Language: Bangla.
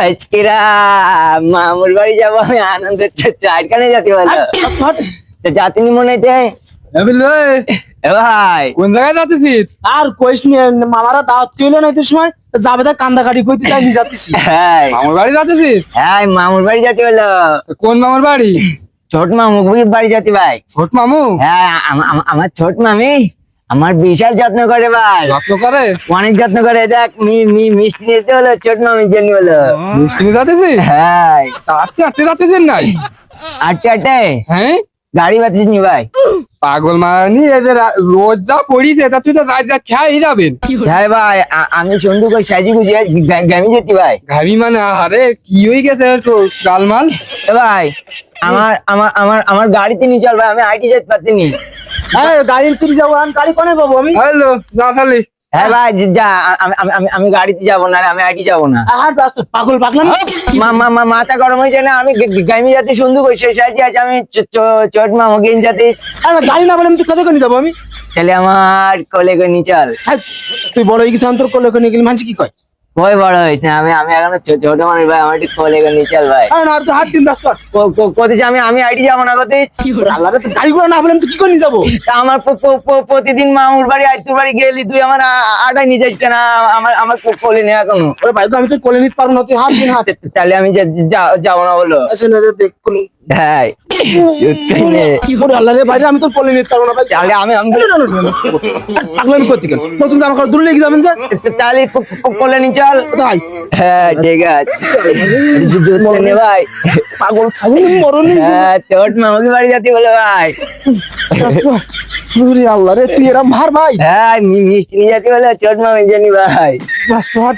আজকেরা মামুর বাড়ি যাবো আমি আনন্দের চারখানে যাতে বলো জাতিনি মনে হইতে ভাই কোন জায়গায় যাচ্ছিস? আর কইস নি, মামারা দাওয়াত কইলো না এই সময় যাবে তা কান্দাকাটি কইতে যাই নি যাচ্ছি। হ্যাঁ মামার বাড়ি যাচ্ছিস? হ্যাঁ মামুর বাড়ি যাতে বলো। কোন মামার বাড়ি? ছোট মামু বাড়ি যাতে ভাই। ছোট মামু? হ্যাঁ আমার ছোট মামি আমার বিশাল যত্ন করে ভাই, যত্ন করে? অনেক যত্ন করে। দেখ মিষ্টি নিতে হলো ছোট মামির জন্য হলো। মিষ্টি নিয়ে যাচ্ছিস? হ্যাঁ আটকে আটকে যাচ্ছিস নাই? আটটে আটটে হ্যাঁ গাড়ি বাতিস নি ভাই। পাগল মারানি, এদের রোজ যা পড়িছে তা তুই তো রাত খেয়াই যাবেন। হ্যাঁ ভাই আমি সুন্দর করে সাজি গুজিয়ে গ্রামে যেতে ভাই। ঘামি মানে আরে কি হয়ে গেছে তোর গালমাল? এ ভাই আমার আমার আমার আমার গাড়িতে নিয়ে চল ভাই, আমি আইটি যেতে পারতেনি। হ্যাঁ গাড়ির তিরি যাবো, আমি গাড়ি কোনে পাবো আমি? হ্যালো যা খালি। হ্যাঁ ভাই যা, আমি গাড়িতে যাবো না, আমি আইটি যাবো না। আর রাস্তা পাগল পাগলাম। মাথা গরম হয়েছে না, আমি গ্রামে যাতে সুন্দর করে সাজি আছে। আমি ছোট মামু গেন যাতে। আরে গাড়ি না বলে আমি তুই কোথায় কোনে যাবো আমি? তাহলে আমার কোলে করে নিয়ে চল। হ্যাঁ, তুই বড় হয়ে গেছিস, আমি তোর কোলে কোনে গেলি মানুষ কি কয়? কই বড় হয়েছে আমি এখন ছোট মানুষ ভাই, আমার একটু কোলে করে নিয়ে চল ভাই। আরে না, আর তো হাট দিন ব্যস্ত। কোথায় আমি আইটি যাবো না কোথায়। আল্লাহ রে, তুই গাড়ি করে না বলে আমি তুই কি করে নিয়ে যাবো? তা আমার প্রতিদিন মামুর বাড়ি আইতুর বাড়ি গেলি, তুই আমার আটাই নিয়ে যাস কেন? আমার কোলে নেই এখনো। ওরে ভাই গো, আমি তো কোলে নিতে পারবো না, তুই হাট দিন হাট। তাহলে আমি যাবো না বলো। আচ্ছা না রে, দেখ কোলে। হ্যাঁ ওরে আল্লাহ রে ভাই, আমি তো কোলে নিতে পারবো না ভাই। তাহলে আমি পাগলামি করতে গেল নতুন জামা কাপড় দূরে লেগে যাবেন যে। তাহলে কোলে নিয়ে চল। ভাই হ্যাঁ ঠিক আছে নে ভাই। পাগল ছাগল মরনি। হ্যাঁ ছোট মামুকে বাড়ি যাতে বলে ভাই। ওরে আল্লাহ রে, তুই এরকম ভার ভাই। হ্যাঁ মিষ্টি নিয়ে যাতে বলে ছোট মামি জানি ভাই। ব্যস্ত হাট।